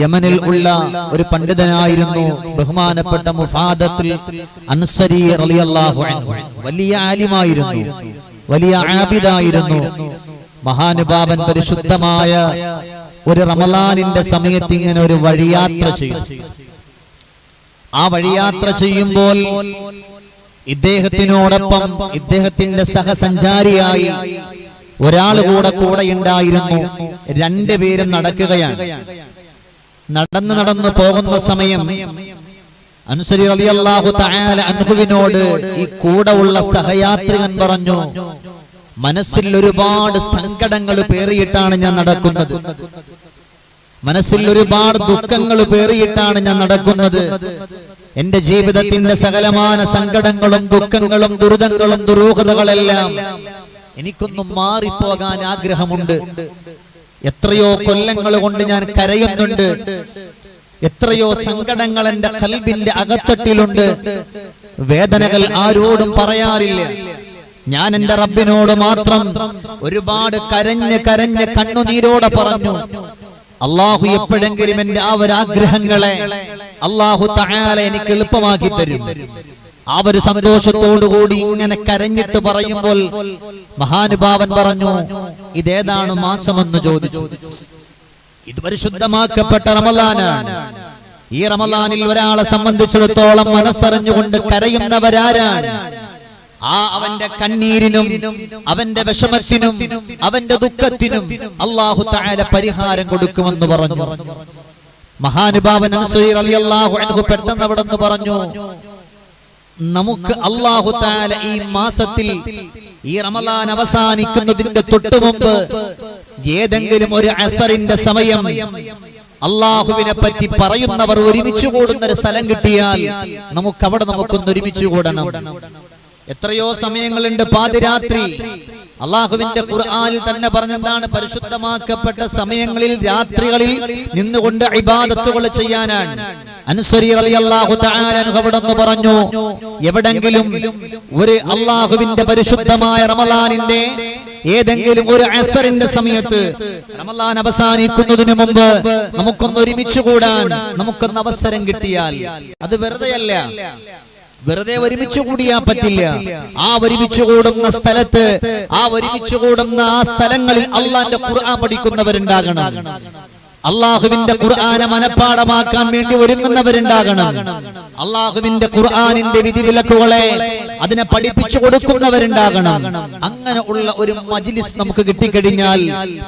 യമനിൽ ഉള്ള ഒരു പണ്ഡിതനായിരുന്നു ബഹുമാനപ്പെട്ട മുഫാദത്തുൽ അൻസരി റളിയല്ലാഹു അൻഹു. വലിയ ആലിമായിരുന്നു, വലിയ ആബിദായിരുന്നു. മഹാനുഭാവൻ പരിശുദ്ധമായ ഒരു റമളാനിന്റെ സമയത്ത് ഇങ്ങനെ ഒരു വഴിയാത്ര ചെയ്തു. ആ വഴിയാത്ര ചെയ്യുമ്പോൾ ഇദ്ദേഹത്തിനോടൊപ്പം ഇദ്ദേഹത്തിന്റെ സഹസഞ്ചാരിയായി ഒരാൾ കൂടെ ഉണ്ടായിരുന്നു. രണ്ടുപേരും നടക്കുകയാണ്. നടന്നു പോകുന്ന സമയം അൻസരി റളിയല്ലാഹു തആല അൻഹുവിനോട് ഈ കൂടെ ഉള്ള സഹയാത്രികൻ പറഞ്ഞു, മനസ്സിൽ ഒരുപാട് സങ്കടങ്ങൾ പേറിയിട്ടാണ് ഞാൻ നടക്കുന്നത്, മനസ്സിൽ ഒരുപാട് ദുഃഖങ്ങൾ പേറിയിട്ടാണ് ഞാൻ നടക്കുന്നത്. എന്റെ ജീവിതത്തിന്റെ സകലമാന സങ്കടങ്ങളും ദുഃഖങ്ങളും ദുരിതങ്ങളും ദുരൂഹതകളെല്ലാം എനിക്കൊന്നും മാറിപ്പോകാൻ ആഗ്രഹമുണ്ട്. എത്രയോ കൊല്ലങ്ങൾ കൊണ്ട് ഞാൻ കരയുന്നുണ്ട്, എത്രയോ സങ്കടങ്ങൾ എന്റെ ഖൽബിന്റെ അകത്തട്ടിലുണ്ട്. വേദനകൾ ആരോടും പറയാറില്ല. ഞാൻ എന്റെ റബ്ബിനോട് മാത്രം ഒരുപാട് കരഞ്ഞ് കണ്ണുനീരോടെ പറഞ്ഞു, അള്ളാഹു എപ്പോഴെങ്കിലും എന്റെ ആ ഒരു ആഗ്രഹങ്ങളെ അള്ളാഹു തആല എനിക്ക് എളുപ്പമാക്കി തരും. ആ ഒരു സന്തോഷത്തോടുകൂടി ഇങ്ങനെ കരഞ്ഞിട്ട് പറയുമ്പോൾ മഹാനുഭാവൻ പറഞ്ഞു, ഇതേതാണ് മാസമെന്ന് ചോദിച്ചു. ഇത് പരിശുദ്ധമാക്കപ്പെട്ട റമളാനാണ്. ഈ റമളാനിൽ ഒരാളെ സംബന്ധിച്ചിടത്തോളം മനസ്സറിഞ്ഞുകൊണ്ട് കരയുന്നവരാരാണ്? അവന്റെ കണ്ണീരിനും അവന്റെ വിഷമത്തിനും അവന്റെ ദുഃഖത്തിനും അല്ലാഹു തആല പരിഹാരം കൊടുക്കുമെന്ന് പറഞ്ഞു. മഹാനുഭാവൻ അൻസരി റളിയല്ലാഹു അൻഹു പെട്ടെന്ന് അവിടെ നിന്ന് പറഞ്ഞു, നമുക്ക് അല്ലാഹു തആല ഈ മാസത്തിൽ ഈ റമളാൻ അവസാനിക്കുന്നതിന്റെ തൊട്ടു മുമ്പ് ഏതെങ്കിലും ഒരു അസറിന്റെ സമയം അള്ളാഹുവിനെ പറ്റി പറയുന്നവർ ഒരുമിച്ച് കൂടുന്ന ഒരു സ്ഥലം കിട്ടിയാൽ നമുക്കൊന്ന് ഒരുമിച്ച് കൂടണം. എത്രയോ സമയങ്ങളുണ്ട് പാതിരാത്രി. അള്ളാഹുവിന്റെ ഖുർആനിൽ തന്നെ പറഞ്ഞെന്താണ്? പരിശുദ്ധമാക്കപ്പെട്ട സമയങ്ങളിൽ രാത്രികളിൽ നിന്നുകൊണ്ട് ഇബാദത്തുകൾ ചെയ്യാനാണ്. അൻസരി റളിയല്ലാഹു തആല അൻഹു അവിടെന്ന് പറഞ്ഞു, എവിടെങ്കിലും ഒരു അള്ളാഹുവിന്റെ പരിശുദ്ധമായ റമളാനിന്റെ ഏതെങ്കിലും ഒരു അസറിന്റെ സമയത്ത് റമളാൻ അവസാനിക്കുന്നതിന് മുമ്പ് നമുക്കൊന്ന് ഒരുമിച്ച് കൂടാൻ നമുക്കൊന്ന് അവസരം കിട്ടിയാൽ അത് വെറുതെയല്ല, വെറുതെ ഒരുമിച്ച് കൂടിയാ പറ്റില്ല. ആ ഒരുമിച്ച് കൂടുന്ന സ്ഥലത്ത്, ആ ഒരുമിച്ച് കൂടുന്ന ആ സ്ഥലങ്ങളിൽ അള്ളാന്റെ ഖുർആൻ പഠിക്കുന്നവരുണ്ടാകണം, അള്ളാഹുവിന്റെ ഖുർആനെ മനഃപ്പാഠമാക്കാൻ വേണ്ടി ഒരുങ്ങുന്നവരുണ്ടാകണം, അള്ളാഹുവിന്റെ ഖുർആനിന്റെ വിധിവിലക്കുകളെ അതിനെ പഠിപ്പിച്ചു കൊടുക്കുന്നവരുണ്ടാകണം. അങ്ങനെ ഉള്ള ഒരു മജ്ലിസ് നമുക്ക് കിട്ടിക്കഴിഞ്ഞാൽ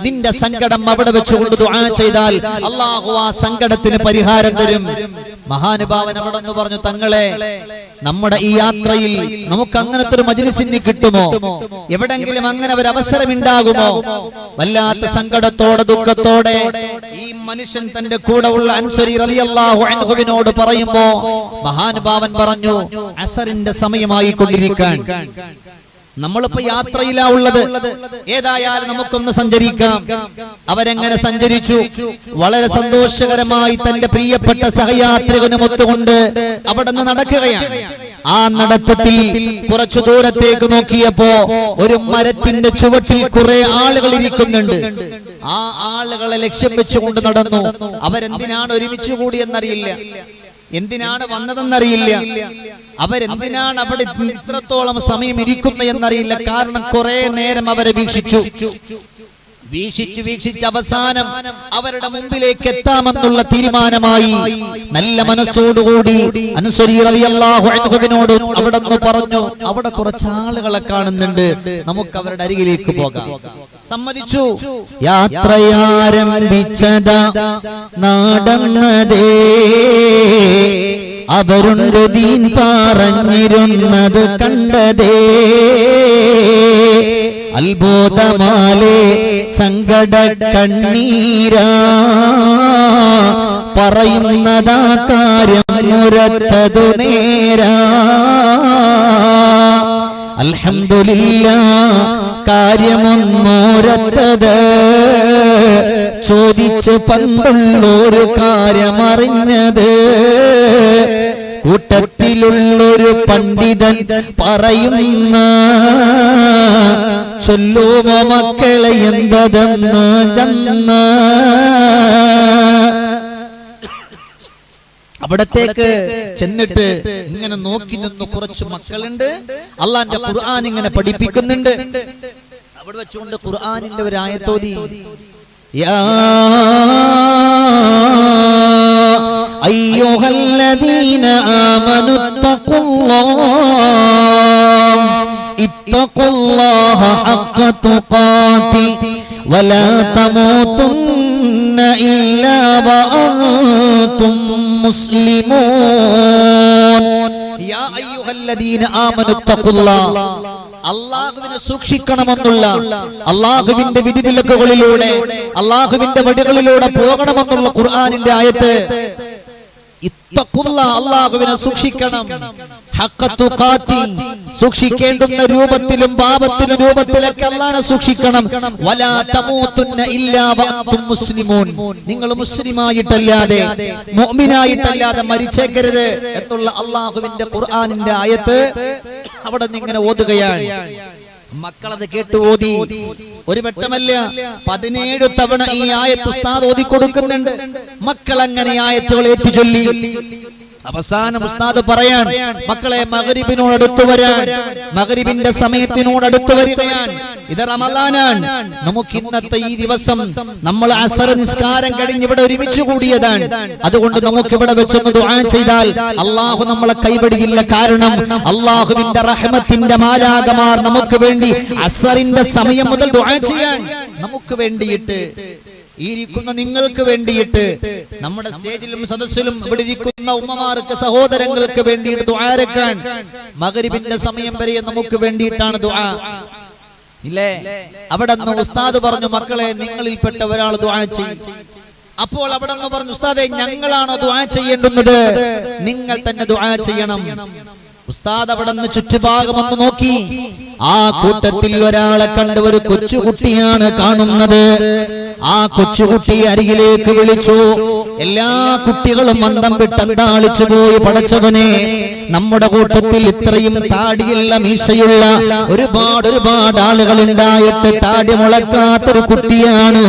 നിന്റെ സങ്കടം അവിടെ വെച്ചുകൊണ്ട് ദുആ ചെയ്താൽ അള്ളാഹു ആ സങ്കടത്തിന് പരിഹാരം തരും. മഹാനുഭാവൻ അവിടെ നിന്ന് പറഞ്ഞു, തങ്ങളെ നമ്മുടെ ഈ യാത്രയിൽ നമുക്ക് അങ്ങനത്തെ ഒരു മജ്ലിസിന് കിട്ടുമോ? എവിടെങ്കിലും അങ്ങനെ ഒരു അവസരം ഉണ്ടാകുമോ? വല്ലാത്ത സങ്കടത്തോടെ ദുഃഖത്തോടെ ഈ മനുഷ്യൻ തന്റെ കൂടെ ഉള്ള അൻസരി റളിയല്ലാഹു അൻഹുവിനോട് പറയുമ്പോ മഹാനുഭാവൻ പറഞ്ഞു, അസറിന്റെ സമയമായി കൊണ്ടിരിക്കാൻ, നമ്മളിപ്പോ യാത്രയിലാ ഉള്ളത്, ഏതായാലും നമുക്കൊന്ന് സഞ്ചരിക്കാം. അവരെങ്ങനെ സഞ്ചരിച്ചു? വളരെ സന്തോഷകരമായി തന്റെ പ്രിയപ്പെട്ട സഹയാത്രികനുമൊത്തുകൊണ്ട് അവിടെ നിന്ന് നടക്കുകയാണ്. ആ നടത്തത്തിൽ കുറച്ചു ദൂരത്തേക്ക് നോക്കിയപ്പോ ഒരു മരത്തിന്റെ ചുവട്ടിൽ കുറെ ആളുകൾ ഇരിക്കുന്നുണ്ട്. ആ ആളുകളെ ലക്ഷ്യം വെച്ചുകൊണ്ട് നടന്നു. അവരെന്തിനാണ് ഒരുമിച്ച് കൂടിയെന്നറിയില്ല, എന്തിനാണ് വന്നതെന്നറിയില്ല, അവരെന്തിനാണ് അവിടെ ഇത്രത്തോളം സമയം ഇരിക്കുന്ന എന്നറിയില്ല. കാരണം കുറെ നേരം അവരെ വീക്ഷിച്ച് അവസാനം അവരുടെ മുമ്പിലേക്ക് എത്താമെന്നുള്ള തീരുമാനമായി. നല്ല മനസ്സോടുകൂടി അൻസരി റളിയല്ലാഹു അൻഹുവിനോട് അവിടെ നിന്ന് പറഞ്ഞു, അവിടെ കുറച്ച് ആളുകളെ കാണുന്നുണ്ട്, നമുക്ക് അവരുടെ അരികിലേക്ക് പോകാം. സമ്മതിച്ചു. യാത്രയാരംഭിച്ചതാ നടന്നതേ, അവരുണ്ട് ദീൻ പറഞ്ഞിരുന്നത് കണ്ടതേ, അത്ഭുതമാലേ സങ്കട കണ്ണീരാ പറയുന്നതാ കാര്യം മുരത്തതു നേരാ. അൽഹംദുലില്ലാഹ് കാര്യമൊന്നോരത്തത് ചോദിച്ച് പണ്ടുള്ളൊരു കാര്യമറിഞ്ഞത്, കൂട്ടത്തിലുള്ളൊരു പണ്ഡിതൻ പറയുന്ന ചൊല്ലുമോ മക്കളെ എന്തതെന്ന് ജന്ന അവിടത്തേക്ക് ചെന്നിട്ട് ഇങ്ങനെ നോക്കി നിന്ന് കുറച്ച് മക്കളുണ്ട്. അള്ളാന്റെ ഖുർആൻ ഇങ്ങനെ പഠിപ്പിക്കുന്നുണ്ട്. അവിടെ വെച്ചുകൊണ്ട് ഖുർആനിന്റെ ഒരു ആയത്തോതി, യാ അയ്യുഹല്ലദീന ആമനു ഇത്തഖുല്ലാഹ ഹഖ്ക തുഖാതി വലാ തമൂതുന്ന ഇല്ലാ വഅൻതും മുസ്ലിമൂൻ. യാ അയ്യുഹല്ലദീന ആമനു ഇത്തഖുല്ലാഹ, അല്ലാഹുവിനെ സൂക്ഷിക്കണമെന്നുള്ള, അല്ലാഹുവിന്റെ വിധിവിലക്കുകളിലൂടെ അല്ലാഹുവിന്റെ വഴികളിലൂടെ പോകണമെന്നുള്ള ഖുർആനിന്റെ ആയത്ത്. ഇത്തഖുല്ലാഹ, അല്ലാഹുവിനെ സൂക്ഷിക്കണം. ഹഖ്ക തുഖാതി, സൂക്ഷിക്കേണ്ടുന്ന രൂപത്തിലും പാപത്തിലും രൂപത്തിലൊക്കെ അല്ലാഹുവിനെ സൂക്ഷിക്കണം. വലാ തമൂതുന്ന ഇല്ലാ വഅൻതും മുസ്ലിമൂൻ, നിങ്ങൾ മുസ്ലിമായിട്ടല്ലാതെ മുഅ്മിനായിട്ടല്ലാതെ മരിച്ചേക്കരുത് എന്നുള്ള അല്ലാഹുവിന്റെ ഖുർആനിന്റെ ആയത്ത് അവിടെ നിന്ന് ഇങ്ങനെ ഓതുകയാണ്. മക്കളത് കേട്ട് ഓതി. ഒരു വട്ടമല്ല 17 തവണ ഈ ആയത്ത് ഉസ്താദ് ഓതി കൊടുക്കുന്നുണ്ട്. മക്കൾ അങ്ങനെ ആയത്തുകൾ ഏറ്റുചൊല്ലി. അവസാനം ഉസ്താദ് പറയാൻ, മക്കളെ മഗ്രിബിനോട് അടുത്തു വരാൻ, മഗ്രിബിന്റെ സമയത്തിനോട് അടുത്തു വരികയാണ്. ഇത് റമളാനാണ്. നമുക്ക് ഇന്നത്തെ ഈ ദിവസം നമ്മൾ അസർ നിസ്കാരം കഴിഞ്ഞ് ഇവിടെ ഒരുമിച്ച് കൂടിയതാണ്. അതുകൊണ്ട് നമുക്ക് ഇവിടെ വെച്ചൊന്ന് ദുആ ചെയ്താൽ അല്ലാഹു നമ്മളെ കൈവിടില്ല. കാരണം അല്ലാഹുവിന്റെ റഹ്മത്തിന്റെ മാലാഖമാർ നമുക്ക് വേണ്ടി അസറിന്റെ സമയം മുതൽ ദുആ ചെയ്യാൻ നമുക്ക് വേണ്ടിയിട്ട്, ഈ ഇരിക്കുന്ന നിങ്ങൾക്ക് വേണ്ടിയിട്ട്, നമ്മുടെ സ്റ്റേജിലും സദസ്സിലും ഇവിടെ ഇരിക്കുന്ന ഉമ്മമാർക്ക് സഹോദരങ്ങൾക്ക് വേണ്ടിയിട്ട് ദുആ രക്കാൻ മഗ്രിബിന്റെ സമയം വരെ നമുക്ക് വേണ്ടിയിട്ടാണ് ദുആ ഇല്ലേ? അവിടെ നിന്ന് ഉസ്താദ് പറഞ്ഞു, മക്കളെ നിങ്ങളിൽപ്പെട്ട ഒരാൾ ദുആ ചെയ്യും. അപ്പോൾ അവിടെ നിന്ന് പറഞ്ഞു, ഉസ്താദെ ഞങ്ങളാണോ ദുആ ചെയ്യേണ്ടുന്നത്? നിങ്ങൾ തന്നെ ദുആ ചെയ്യണം. ഉസ്താദ് അവിടെ നിന്ന് ചുറ്റുഭാഗമൊന്ന് നോക്കി. ആ കൂട്ടത്തിൽ ഒരാളെ കണ്ട് ഒരു കൊച്ചുകുട്ടിയാണ് കാണുന്നത്. ആ കൊച്ചുകുട്ടി അരികിലേക്ക് വിളിച്ചു. എല്ലാ കുട്ടികളും മന്ദം വിട്ടന്താളിച്ചു പോയി. പടച്ചവനെ, നമ്മുടെ കൂട്ടത്തിൽ ഇത്രയും താടിയുള്ള മീശയുള്ള ഒരുപാട് ആളുകൾ ഉണ്ടായിട്ട് താടി മുളക്കാത്തൊരു കുട്ടിയാണ്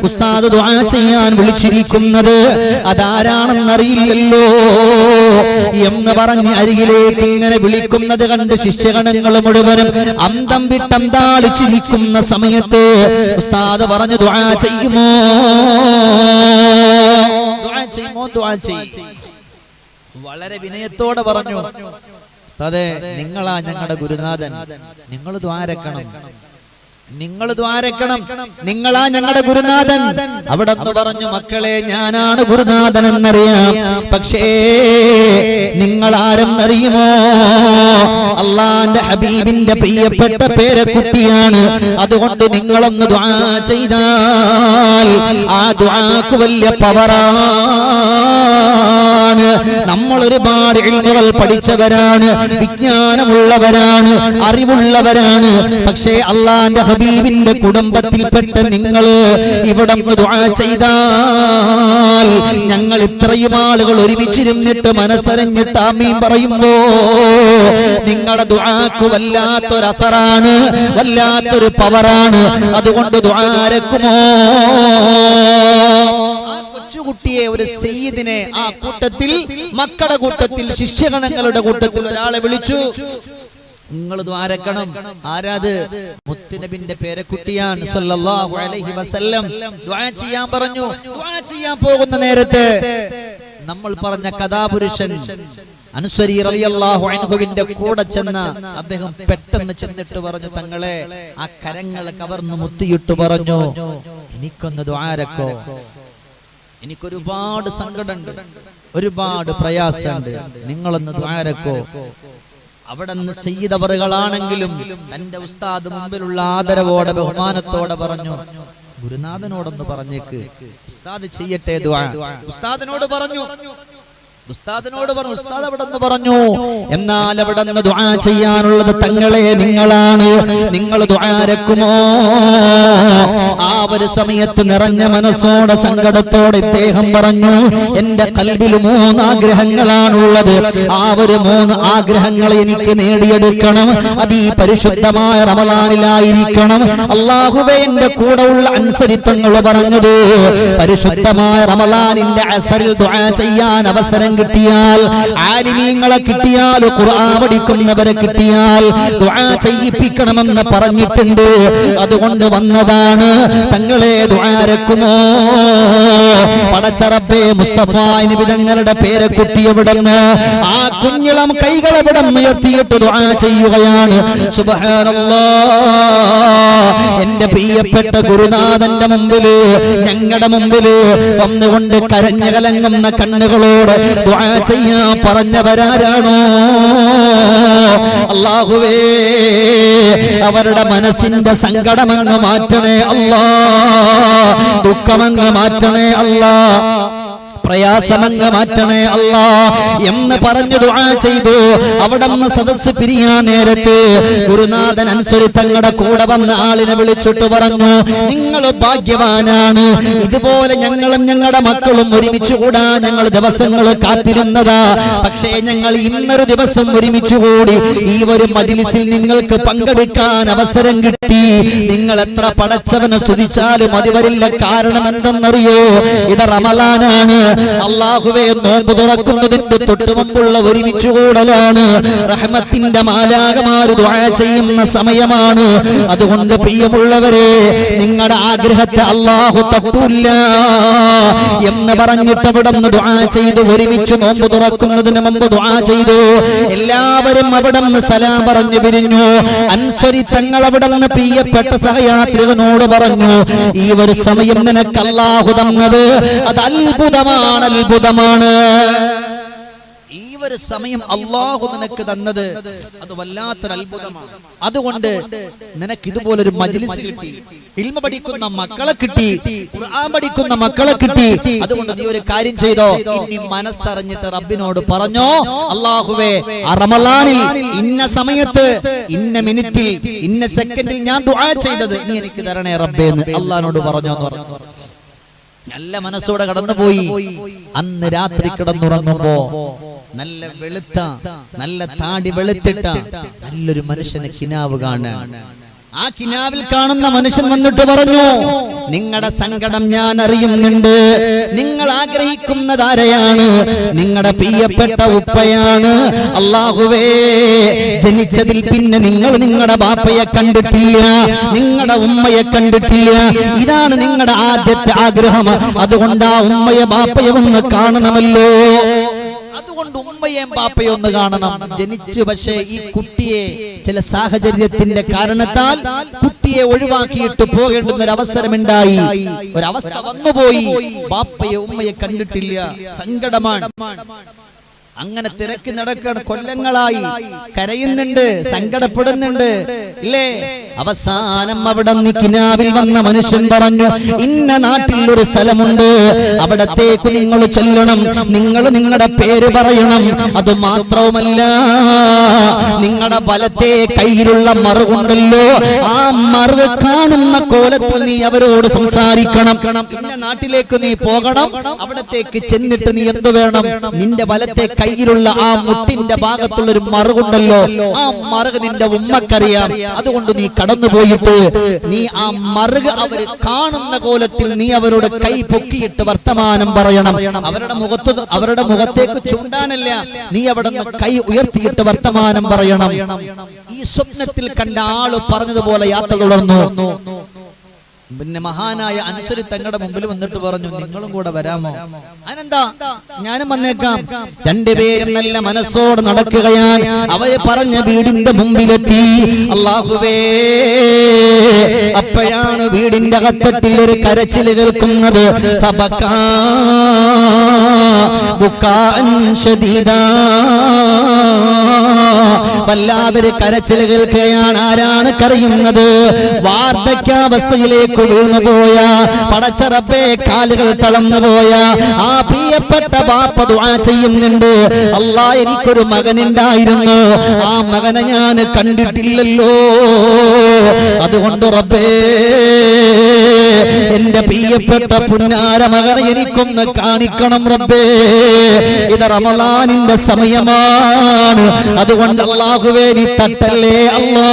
ഉസ്താദ് ദുആ ചെയ്യാൻ വിളിച്ചിരിക്കുന്നത്. അതാരാണെന്നറിയില്ലല്ലോ എന്ന് പറഞ്ഞ് അരികിലേക്ക് ഇങ്ങനെ വിളിക്കുന്നത് കണ്ട് ശിഷ്യഗണങ്ങൾ മുഴുവനും അന്തം വിട്ടന്താളിച്ചിരിക്കുന്ന സമയത്ത് ഉസ്താദ് പറഞ്ഞു, ദുആ ചെയ്യുമോ? ദുആ ചെയ്യുമോ? ദുആ ചെയ്യും. വളരെ വിനയത്തോടെ പറഞ്ഞു, ഉസ്താദേ നിങ്ങളാ ഞങ്ങളുടെ ഗുരുനാഥൻ, നിങ്ങൾ ദ്വാരക്കണം, നിങ്ങൾ ദ്വാരക്കണം, നിങ്ങളാ ഞങ്ങളുടെ ഗുരുനാഥൻ. അവിടെ നിന്ന് പറഞ്ഞു, മക്കളെ ഞാനാണ് ഗുരുനാഥൻ എന്നറിയാം, പക്ഷേ നിങ്ങൾ ആരെന്നറിയുമോ? അള്ളാന്റെ ഹബീബിന്റെ പ്രിയപ്പെട്ട പേരക്കുട്ടിയാണ്. അതുകൊണ്ട് നിങ്ങളൊന്ന് ദുആ ചെയ്താൽ ആ ദുആക്ക് വലിയ പവറാണ്. നമ്മൾ ഒരുപാട് ഇൽമുകൾ പഠിച്ചവരാണ്, വിജ്ഞാനമുള്ളവരാണ്, അറിവുള്ളവരാണ്. പക്ഷേ അള്ളാന്റെ ഹബീബിന്റെ കുടുംബത്തിൽപ്പെട്ട നിങ്ങൾ ഇവിടെ ദുആ ചെയ്താൽ ഞങ്ങൾ ഇത്രയും ആളുകൾ ഒരുമിച്ചിരുന്നിട്ട് മനസ്സറിഞ്ഞിട്ട് ആമീൻ പറയുമ്പോ നിങ്ങളുടെ ദുആക്ക് വല്ലാത്തൊരു അസറാണ്, വല്ലാത്തൊരു പവറാണ്. അതുകൊണ്ട് ദുആരക്കുമോ? കൊച്ചുകുട്ടിയെ, ഒരു സയ്യിദിനെ ആ കൂട്ടത്തിൽ, മക്കളുടെ കൂട്ടത്തിൽ, ശിഷ്യഗണങ്ങളുടെ കൂട്ടത്തിൽ ഒരാളെ വിളിച്ചു. നിങ്ങൾ ദ്വാരക്കണം. ആരാത്? മുത്തുനബിന്റെ പേരക്കുട്ടിയാണ് സല്ലല്ലാഹു അലൈഹി വസല്ലം. ദുആ ചെയ്യാൻ പറഞ്ഞു. ദുആ ചെയ്യാൻ പോകുന്ന നേരത്തെ നമ്മൾ പറഞ്ഞ കഥാപുരുഷൻ അൻസരി റളിയല്ലാഹു അൻഹുവിന്റെ കൂടെ ചെന്ന അദ്ദേഹം പെട്ടെന്ന് ചെന്നിട്ട് പറഞ്ഞു, തങ്ങളെ ആ കരങ്ങളെ കവർന്ന് മുത്തിയിട്ട് പറഞ്ഞു, എനിക്കൊന്ന് ദ്വാരക്കോ, എനിക്കൊരുപാട് സങ്കടമുണ്ട്, ഒരുപാട് പ്രയാസമുണ്ട്, നിങ്ങളൊന്ന് ദ്വാരക്കോ. അവിടെ നിന്ന് സയ്യിദ് അവറുകളാണെങ്കിലും തന്റെ ഉസ്താദ് മുമ്പിലുള്ള ആദരവോടെ ബഹുമാനത്തോടെ പറഞ്ഞു, ഗുരുനാഥനോടൊന്ന് പറഞ്ഞേക്ക്, ഉസ്താദ് ചെയ്യട്ടെ ദുആ. ഉസ്താദിനോട് പറഞ്ഞു. ഉസ്താദ് അവിടെ നിന്ന് പറഞ്ഞു, എന്നാൽ അവിടെ നിന്ന് ദുആ ചെയ്യാനുള്ളത് തങ്ങളെ നിങ്ങളാണ്, നിങ്ങൾ ദുആരക്കുമോ? ആ ഒരു സമയത്ത് നിറഞ്ഞ മനസ്സോടെ സങ്കടത്തോടെ ഇദ്ദേഹം പറഞ്ഞു, എന്റെ കൽബിൽ 3 ആഗ്രഹങ്ങളാണുള്ളത്. ആ ഒരു 3 ആഗ്രഹങ്ങൾ എനിക്ക് നേടിയെടുക്കണം. അത് ഈ പരിശുദ്ധമായ റമളാനിലായിരിക്കണം. അല്ലാഹുവേ, എന്റെ കൂടെ ഉള്ള അൻസരിത്വങ്ങൾ പറഞ്ഞത് പരിശുദ്ധമായ റമളാനിന്റെ അസറിൽ ദുആ ചെയ്യാൻ അവസരം കിട്ടിയാൽ, ആലിമീങ്ങളെ കിട്ടിയാൽ, ഖുർആൻ പഠിക്കുന്നവരെ കിട്ടിയാൽ ദുആ ചെയ്യിപ്പിക്കണമെന്ന് പറഞ്ഞിട്ടുണ്ട്. അതുകൊണ്ട് വന്നതാണ്. തങ്ങളെ ദുആരക്കുമോ? പടച്ച റബ്ബേ, മുസ്തഫ നബി തങ്ങളുടെ പേരക്കുട്ടി എവിടുന്ന് ആ കുഞ്ഞിളം കൈകളെവിടെ ഉയർത്തിയിട്ട് ദുആ ചെയ്യുകയാണ്. സുബ്ഹാനല്ലാഹ്. എന്റെ പ്രിയപ്പെട്ട ഗുരുനാഥന്റെ മുമ്പില്, ഞങ്ങളുടെ മുമ്പില് വന്നുകൊണ്ട് കരഞ്ഞു കലങ്ങുന്ന കണ്ണുകളോട് ദുആ ചെയ്യാൻ പറഞ്ഞവരാരാണോ? അല്ലാഹുവേ, അവരുടെ മനസ്സിന്റെ സങ്കടമങ്ങ് മാറ്റണേ അല്ലാ, ദുഃഖമങ്ങ് മാറ്റണേ അല്ലാ, പ്രയാസമങ്ങ് മാറ്റണേ അല്ലാ എന്ന് പറഞ്ഞു ദുആ ചെയ്തു. അവിടുന്ന് സദസ്സ് പിരിയാൻ നേരത്ത് ഗുരുനാഥൻ അൻസരി തങ്ങളുടെ കൂടെ വന്ന ആളിനെ വിളിച്ചിട്ട് പറഞ്ഞു, നിങ്ങൾ ഭാഗ്യവാനാണ്. ഇതുപോലെ ഞങ്ങളും ഞങ്ങളുടെ മക്കളും ഒരുമിച്ച് കൂടാ ഞങ്ങൾ ദിവസങ്ങൾ കാത്തിരുന്നതാ. പക്ഷേ ഞങ്ങൾ ഇന്നൊരു ദിവസം ഒരുമിച്ച് കൂടി ഈ ഒരു മജ്‌ലിസിൽ നിങ്ങൾക്ക് പങ്കെടുക്കാൻ അവസരം കിട്ടി. നിങ്ങൾ എത്ര പടച്ചവനെ സ്തുതിച്ചാലും മതി വരില്ല. കാരണം എന്തെന്നറിയോ? ഇത് റമളാനാണ്. അല്ലാഹുവേ, നോമ്പ് തുറക്കുന്നതിന്റെ തൊട്ടു മുമ്പുള്ള ഒരുമിച്ച് കൂടലാണ്. റഹ്മത്തിന്റെ മാലാഖമാർ ദുആ ചെയ്യുന്ന സമയമാണ്. അതുകൊണ്ട് പ്രിയമുള്ളവരെ, നിങ്ങളുടെ ആഗ്രഹത്തെ അല്ലാഹു തട്ടൂല്ല എന്ന് പറഞ്ഞിട്ട് അവിടുന്ന് ദുആ ചെയ്തു. ഒരുമിച്ച് നോമ്പ് തുറക്കുന്നതിന് മുമ്പ് ദുആ ചെയ്തു. എല്ലാവരും അവിടുന്ന് സലാം പറഞ്ഞു പിരിഞ്ഞു. അൻസരി തങ്ങൾ അവിടുന്ന് പ്രിയപ്പെട്ട സഹയാത്രികനോട് പറഞ്ഞു, ഈ ഒരു സമയം നിനക്ക് അല്ലാഹു തന്നത് അത് അത്ഭുതമാണ്, അത്ഭുതമാണ്. ഈ ഒരു സമയം അല്ലാഹു നിനക്ക് തന്നത് അത് വല്ലാത്തൊരു അത്ഭുതമാണ്. അതുകൊണ്ട് നിനക്ക് ഇതുപോലൊരു മജ്‌ലിസ് കിട്ടി, ഇൽമ പഠിക്കുന്ന മക്കളെ കിട്ടി, ഖുർആൻ പഠിക്കുന്ന മക്കളെ കിട്ടി. അതുകൊണ്ട് നീ ഒരു കാര്യം ചെയ്തോ, ഇനി മനസ്സറിഞ്ഞിട്ട് റബ്ബിനോട് പറഞ്ഞോ, അല്ലാഹുവേ, റമളാനിൽ ഇന്ന സമയത്ത് ഇന്ന മിനിറ്റിൽ ഇന്ന സെക്കൻഡിൽ ഞാൻ ദുആ ചെയ്തത് നീ എനിക്ക് തരണേ റബ്ബേ എന്ന് അല്ലാഹുവോട് പറഞ്ഞോ എന്ന് പറഞ്ഞു. നല്ല മനസ്സോടെ കടന്നുപോയി. അന്ന് രാത്രി കിടന്നുറങ്ങുമ്പോ നല്ല വെളുത്ത, നല്ല താടി വെളുത്തിട്ട നല്ലൊരു മനുഷ്യനെ കിനാവ് കാണാൻ. ആ കിനാവിൽ കാണുന്ന മനുഷ്യൻ വന്നിട്ട് പറഞ്ഞു, നിങ്ങളുടെ സങ്കടം ഞാൻ അറിയുന്നുണ്ട്. നിങ്ങൾ ആഗ്രഹിക്കുന്നത് ആരെയാണ്? നിങ്ങളുടെ പ്രിയപ്പെട്ട ഉപ്പയാണ്. അല്ലാഹുവേ, ജനിച്ചതിൽ പിന്നെ നിങ്ങൾ നിങ്ങളുടെ ബാപ്പയെ കണ്ടിട്ടില്ല, നിങ്ങളുടെ ഉമ്മയെ കണ്ടിട്ടില്ല. ഇതാണ് നിങ്ങളുടെ ആദ്യത്തെ ആഗ്രഹം. അതുകൊണ്ട് ആ ഉമ്മയെ ബാപ്പയെ ഒന്ന് കാണണമല്ലോ. അതുകൊണ്ട് ഉമ്മയെയും ബാപ്പയും ഒന്ന് കാണണം. ജനിച്ചു, പക്ഷേ ഈ കുട്ടിയെ ചില സാഹചര്യത്തിന്റെ കാരണത്താൽ കുട്ടിയെ ഒഴിവാക്കിയിട്ട് പോകേണ്ടുന്ന ഒരു അവസരമുണ്ടായി, ഒരവസ്ഥ വന്നുപോയി. ബാപ്പയെ ഉമ്മയെ കണ്ടിട്ടില്ല, സങ്കടമാണ്. അങ്ങനെ തിരക്കി നടക്കണ കൊല്ലങ്ങളായി, കരയുന്നുണ്ട്, സങ്കടപ്പെടുന്നുണ്ട്, ഇല്ലേ? അവസാനം അവിടെ കിനാവിൽ വന്ന മനുഷ്യൻ പറഞ്ഞു, ഇന്ന നാട്ടിൽ ഒരു സ്ഥലമുണ്ട്, അവിടത്തേക്ക് നിങ്ങൾ ചെല്ലണം. നിങ്ങൾ നിങ്ങളുടെ പേര് പറയണം. അത് മാത്രവുമല്ല, നിങ്ങളുടെ വലത്തെ കയ്യിലുള്ള മറുകുണ്ടല്ലോ, ആ മറു കാണുന്ന കോലത്തിൽ നീ അവരോട് സംസാരിക്കണം. ഇന്ന നാട്ടിലേക്ക് നീ പോകണം. അവിടത്തേക്ക് ചെന്നിട്ട് നീ എന്ത് വേണം? നിന്റെ വലത്തെ കയ്യിലുള്ള ആ മുട്ടിന്റെ ഭാഗത്തുള്ള ഒരു മറുകുണ്ടല്ലോ, ആ മറുക് നിന്റെ ഉമ്മക്കറിയാം. അതുകൊണ്ട് നീ കടന്നുപോയിട്ട് നീ ആ മറുക് അവർ കാണുന്ന കോലത്തിൽ നീ അവരോട് കൈ പൊക്കിയിട്ട് വർത്തമാനം പറയണം. അവരുടെ മുഖത്തേക്ക് ചൂണ്ടാനല്ല, നീ അവിടെ കൈ ഉയർത്തിയിട്ട് വർത്തമാനം പറയണം. ഈ സ്വപ്നത്തിൽ കണ്ട ആള് പറഞ്ഞതുപോലെ യാത്ര തുടർന്നു. പിന്നെ മഹാനായ അൻസരി തങ്ങളുടെ മുമ്പിൽ വന്നിട്ട് പറഞ്ഞു, നിങ്ങളും കൂടെ വരാമോ? അതിനെന്താ, ഞാനും വന്നേക്കാം. രണ്ടുപേരും നല്ല മനസ്സോട് നടക്കുകയാണ്. അവര് പറഞ്ഞ വീടിന്റെ മുമ്പിലെത്തി. അല്ലാഹുവേ, അപ്പോഴാണ് വീടിന്റെ അകത്തട്ടിൽ ഒരു കരച്ചിൽ കേൾക്കുന്നത്. വല്ലാതൊരു കരച്ചിൽ കേൾക്കുകയാണ്. ആരാണ് കരയുന്നത്? വാർദ്ധക്യാവസ്ഥയിലേക്ക് വീണുപോയ, പടച്ച റബ്ബേ, കാലുകൾ തളർന്നുപോയ ആ പ്രിയപ്പെട്ട ബാപ്പ ദുആ ചെയ്യുന്നുണ്ട്. അല്ലാ, എനിക്കൊരു മകനുണ്ടായിരുന്നു, ആ മകനെ ഞാൻ കണ്ടിട്ടില്ലല്ലോ. അതുകൊണ്ട് റബ്ബേ, എന്റെ പ്രിയപ്പെട്ട പുന്നാര മകനെ എനിക്കൊന്ന് കാണിക്കണം റബ്ബേ. ഇത് റമളാനിന്റെ സമയമാണ്. അതുകൊണ്ട് അല്ലാഹുവേ, നീ തട്ടല്ലേ അല്ലാ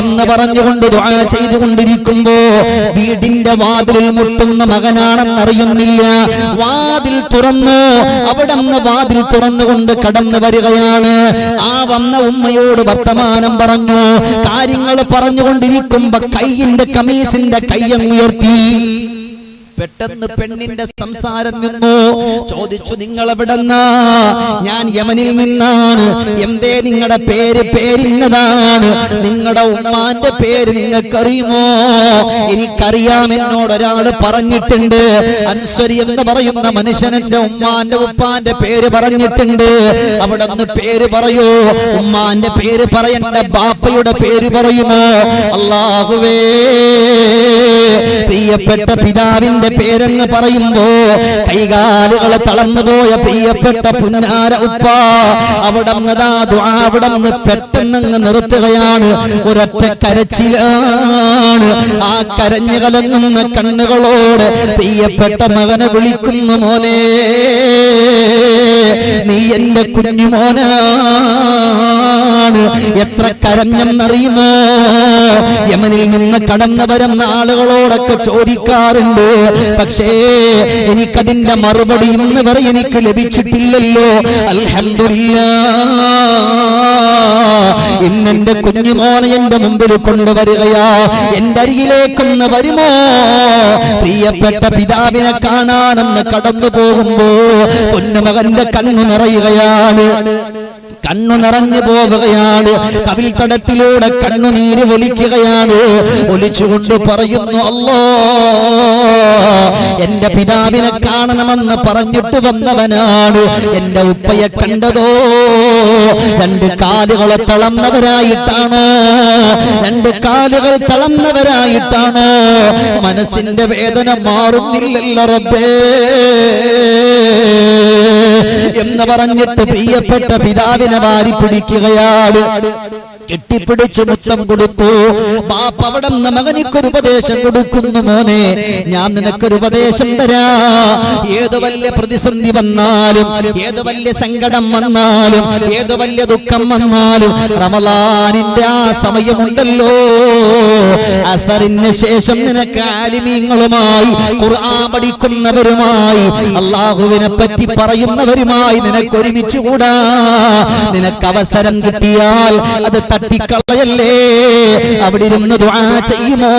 എന്ന് പറഞ്ഞുകൊണ്ട് ദുആ ചെയ്തുകൊണ്ടിരിക്കുമ്പോ വീടിന്റെ വാതിലിൽ മുട്ടുന്ന മകനാണെന്നറിയുന്നില്ല. വാതിൽ തുറന്നു. അവിടുന്ന് വാതിൽ തുറന്നുകൊണ്ട് കടന്നു വരികയാണ്. ആ വന്ന ഉമ്മയോട് വർത്തമാനം പറഞ്ഞു. കാര്യങ്ങൾ പറഞ്ഞുകൊണ്ടിരിക്കുമ്പോ കയ്യിന്റെ കമീസിന്റെ കയ്യങ്ങുയർത്തി. പെട്ടെന്ന് പെണ്ണിന്റെ സംസാരം നിന്നു. ചോദിച്ചു, നിങ്ങൾ എവിടെന്നാ? ഞാൻ യമനിൽ നിന്നാണ്. എന്തേ നിങ്ങളുടെ പേരിന്നതാണ്. നിങ്ങളുടെ ഉമ്മാന്റെ പേര് നിങ്ങൾക്കറിയുമോ? എനിക്കറിയാം, എന്നോടൊരാൾ പറഞ്ഞിട്ടുണ്ട്. അൻസരി എന്ന് പറയുന്ന മനുഷ്യൻ എന്റെ ഉമ്മാന്റെ ഉപ്പാന്റെ പേര് പറഞ്ഞിട്ടുണ്ട്. അവിടെ നിന്ന് പേര് പറയൂ. ഉമ്മാന്റെ പേര് പറയണ്ട, ബാപ്പയുടെ പേര് പറയുമോ? അല്ലാഹുവേ, പ്രിയപ്പെട്ട പിതാവിന്റെ പേരെന്ന് പറയുമ്പോ കൈകാലുകളെ തളർന്നുപോയ പ്രിയപ്പെട്ട പുന്നാര ഉപ്പ അവിടന്ന് പെട്ടെന്ന് നിർത്തുകയാണ്. ഒരൊറ്റ കരച്ചിലാണ്. ആ കരഞ്ഞു കലങ്ങുന്ന കണ്ണുകളോട് പ്രിയപ്പെട്ട മകനെ വിളിക്കുന്നു, മോനെ, നീ എന്റെ കുഞ്ഞുമോനാണ്. എത്ര കരഞ്ഞെന്നറിയുമോ? യമനിൽ നിന്ന് കടന്നു വരുന്ന ആളുകളോടൊക്കെ ചോദിക്കാറുണ്ട്. പക്ഷേ എനിക്കതിന്റെ മറുപടി ഇന്ന് വരെ എനിക്ക് ലഭിച്ചിട്ടില്ലല്ലോ. അൽഹംദുലില്ലാഹ്, ഇന്നെന്റെ കുഞ്ഞുമോനെ എന്റെ മുമ്പിൽ കൊണ്ടുവരികയാ. എന്റെ അരികിലേക്കൊന്ന് വരുമോ? പ്രിയപ്പെട്ട പിതാവിനെ കാണാനെന്ന് കടന്നു പോകുമ്പോ പൊന്നുമകന്റെ കണ്ണു നിറയുകയാണ്. കണ്ണു നിറഞ്ഞു പോവുകയാണ്. കവിൽ തടത്തിലൂടെ കണ്ണുനീര് ഒലിക്കുകയാണ്. ഒലിച്ചുകൊണ്ട് പറയുന്നു, അല്ലാ, എന്റെ പിതാവിനെ കാണണമെന്ന് പറഞ്ഞിട്ട് വന്നവനാണ്. എന്റെ ഉപ്പയെ കണ്ടതോ രണ്ട് കാലുകളെ തളർന്നവരായിട്ടാണോ? രണ്ട് കാലുകൾ തളർന്നവരായിട്ടാണോ? മനസ്സിന്റെ വേദന മാറുന്നില്ലല്ല റബ്ബേ എന്ന് പറഞ്ഞിട്ട് പ്രിയപ്പെട്ട പിതാവിനെ വാരി പിടിക്കുകയാണ്. കെട്ടിപ്പിടിച്ചു മുത്തം കൊടുത്തു. ബാപ്പ അവിടെ നിന്ന് മകനിക്കൊരു ഉപദേശം കൊടുക്കുന്നു, മോനെ, ഞാൻ നിനക്കൊരു ഉപദേശം തരാ. ഏത് വലിയ പ്രതിസന്ധി വന്നാലും, ഏത് വലിയ സങ്കടം വന്നാലും, ഏത് വലിയ ദുഃഖം വന്നാലും, റമളാനിന്റെ ആ സമയമുണ്ടല്ലോ, അസറിന് ശേഷം നിനക്ക് ആലിമീങ്ങളുമായി, ഖുർആൻ പഠിക്കുന്നവരുമായി, അള്ളാഹുവിനെ പറ്റി പറയുന്നവരുമായി നിനക്ക് ഒരുമിച്ച് കൂടാ. നിനക്ക് അവസരം കിട്ടിയാൽ അത് തട്ടിക്കളയല്ലേ. അവിടെ ഇരുന്ന് ദുആ ചെയ്യുമോ?